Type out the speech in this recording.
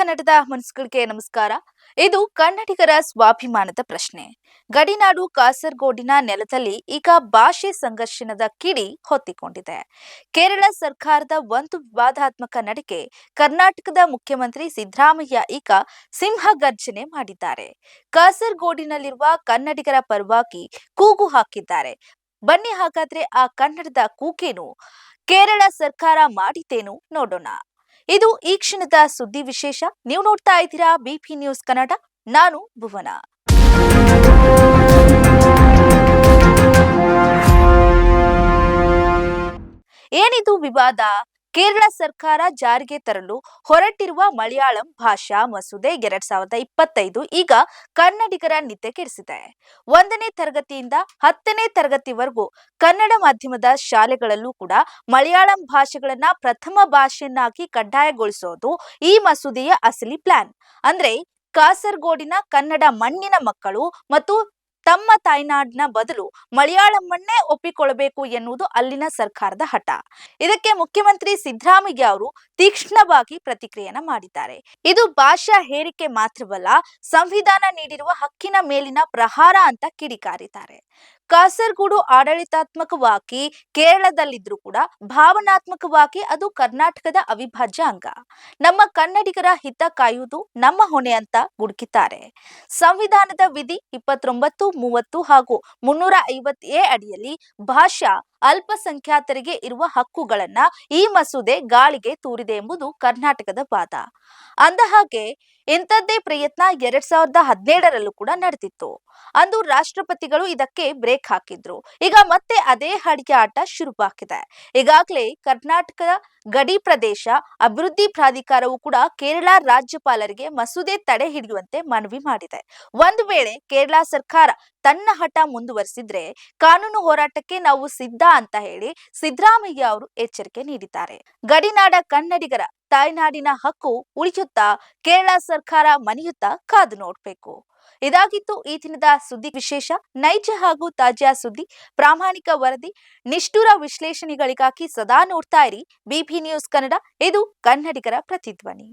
ಕನ್ನಡದ ಮನಸ್ಸುಗಳಿಗೆ ನಮಸ್ಕಾರ. ಇದು ಕನ್ನಡಿಗರ ಸ್ವಾಭಿಮಾನದ ಪ್ರಶ್ನೆ. ಗಡಿನಾಡು ಕಾಸರಗೋಡಿನ ನೆಲದಲ್ಲಿ ಈಗ ಭಾಷೆ ಸಂಘರ್ಷಣದ ಕಿಡಿ ಹೊತ್ತಿಕೊಂಡಿದೆ. ಕೇರಳ ಸರ್ಕಾರದ ಒಂದು ವಿವಾದಾತ್ಮಕ ನಡೆಗೆ ಕರ್ನಾಟಕದ ಮುಖ್ಯಮಂತ್ರಿ ಸಿದ್ದರಾಮಯ್ಯ ಈಗ ಸಿಂಹಗರ್ಜನೆ ಮಾಡಿದ್ದಾರೆ. ಕಾಸರಗೋಡಿನಲ್ಲಿರುವ ಕನ್ನಡಿಗರ ಪರವಾಗಿ ಕೂಗು ಹಾಕಿದ್ದಾರೆ. ಬನ್ನಿ ಹಾಗಾದ್ರೆ ಆ ಕನ್ನಡದ ಕೂಗೇನು, ಕೇರಳ ಸರ್ಕಾರ ಮಾಡಿತೇನು ನೋಡೋಣ. ಇದು ಈ ಕ್ಷಣದ ಸುದ್ದಿ ವಿಶೇಷ. ನೀವು ನೋಡ್ತಾ ಇದ್ದೀರಾ ಬಿಪಿ ನ್ಯೂಸ್ ಕನ್ನಡ. ನಾನು ಭುವನ. ಏನಿದು ವಿವಾದ? ಕೇರಳ ಸರ್ಕಾರ ಜಾರಿಗೆ ತರಲು ಹೊರಟಿರುವ ಮಲಯಾಳಂ ಭಾಷಾ ಮಸೂದೆ 2025 ಈಗ ಕನ್ನಡಿಗರ ನಿದ್ದೆಗೆಡಿಸಿದೆ. 1ನೇ ತರಗತಿಯಿಂದ 10ನೇ ತರಗತಿವರೆಗೂ ಕನ್ನಡ ಮಾಧ್ಯಮದ ಶಾಲೆಗಳಲ್ಲೂ ಕೂಡ ಮಲಯಾಳಂ ಭಾಷೆಗಳನ್ನ ಪ್ರಥಮ ಭಾಷೆಯನ್ನಾಗಿ ಕಡ್ಡಾಯಗೊಳಿಸೋದು ಈ ಮಸೂದೆಯ ಅಸಲಿ ಪ್ಲಾನ್. ಅಂದ್ರೆ ಕಾಸರಗೋಡಿನ ಕನ್ನಡ ಮಣ್ಣಿನ ಮಕ್ಕಳು ಮತ್ತು ತಮ್ಮ ತಾಯ್ನಾಡಿನ ಬದಲು ಮಲಯಾಳಂವನ್ನೇ ಒಪ್ಪಿಕೊಳ್ಳಬೇಕು ಎನ್ನುವುದು ಅಲ್ಲಿನ ಸರ್ಕಾರದ ಹಠ. ಇದಕ್ಕೆ ಮುಖ್ಯಮಂತ್ರಿ ಸಿದ್ದರಾಮಯ್ಯ ಅವರು ತೀಕ್ಷ್ಣವಾಗಿ ಪ್ರತಿಕ್ರಿಯೆಯನ್ನ ಮಾಡಿದ್ದಾರೆ. ಇದು ಭಾಷಾ ಹೇರಿಕೆ ಮಾತ್ರವಲ್ಲ, ಸಂವಿಧಾನ ನೀಡಿರುವ ಹಕ್ಕಿನ ಮೇಲಿನ ಪ್ರಹಾರ ಅಂತ ಕಿಡಿಕಾರಿದ್ದಾರೆ. ಕಾಸರಗೋಡು ಆಡಳಿತಾತ್ಮಕವಾಗಿ ಕೇರಳದಲ್ಲಿದ್ರೂ ಕೂಡ ಭಾವನಾತ್ಮಕವಾಗಿ ಅದು ಕರ್ನಾಟಕದ ಅವಿಭಾಜ್ಯ ಅಂಗ. ನಮ್ಮ ಕನ್ನಡಿಗರ ಹಿತ ಕಾಯುವುದು ನಮ್ಮ ಹೊಣೆ ಅಂತ ಗುಡುಕಿದ್ದಾರೆ. ಸಂವಿಧಾನದ ವಿಧಿ 29, 30 ಹಾಗೂ 350A ಅಡಿಯಲ್ಲಿ ಭಾಷಾ ಅಲ್ಪಸಂಖ್ಯಾತರಿಗೆ ಇರುವ ಹಕ್ಕುಗಳನ್ನ ಈ ಮಸೂದೆ ಗಾಳಿಗೆ ತೂರಿದೆ ಎಂಬುದು ಕರ್ನಾಟಕದ ವಾದ. ಅಂದಹಾಗೆ ಇಂಥದ್ದೇ ಪ್ರಯತ್ನ 2017ರಲ್ಲೂ ಕೂಡ ನಡೆದಿತ್ತು. ಅಂದು ರಾಷ್ಟ್ರಪತಿಗಳು ಇದಕ್ಕೆ ಬ್ರೇಕ್ ಹಾಕಿದ್ರು. ಈಗ ಮತ್ತೆ ಅದೇ ಹಡಿಗೆ ಆಟ ಶುರುವಾಗಿದೆ. ಈಗಾಗಲೇ ಕರ್ನಾಟಕದ ಗಡಿ ಪ್ರದೇಶ ಅಭಿವೃದ್ಧಿ ಪ್ರಾಧಿಕಾರವು ಕೂಡ ಕೇರಳ ರಾಜ್ಯಪಾಲರಿಗೆ ಮಸೂದೆ ತಡೆ ಹಿಡಿಯುವಂತೆ ಮನವಿ ಮಾಡಿದೆ. ಒಂದು ವೇಳೆ ಕೇರಳ ಸರ್ಕಾರ ತನ್ನ ಹಠ ಮುಂದುವರಿಸಿದ್ರೆ ಕಾನೂನು ಹೋರಾಟಕ್ಕೆ ನಾವು ಸಿದ್ಧ ಅಂತ ಹೇಳಿ ಸಿದ್ದರಾಮಯ್ಯ ಅವರು ಎಚ್ಚರಿಕೆ ನೀಡಿದ್ದಾರೆ. ಗಡಿನಾಡ ಕನ್ನಡಿಗರ ತಾಯ್ನಾಡಿನ ಹಕ್ಕು ಉಳಿಯುತ್ತಾ, ಕೇರಳ ಸರ್ಕಾರ ಮನೆಯುತ್ತಾ ಕಾದು ನೋಡ್ಬೇಕು. ಇದಾಗಿತ್ತು ಈ ದಿನದ ಸುದ್ದಿ ವಿಶೇಷ. ನೈಜ ಹಾಗೂ ತಾಜಾ ಸುದ್ದಿ, ಪ್ರಾಮಾಣಿಕ ವರದಿ, ನಿಷ್ಠುರ ವಿಶ್ಲೇಷಣೆಗಳಿಗಾಗಿ ಸದಾ ನೋಡ್ತಾ ಇರಿ ಬಿಪಿ ನ್ಯೂಸ್ ಕನ್ನಡ. ಇದು ಕನ್ನಡಿಗರ ಪ್ರತಿಧ್ವನಿ.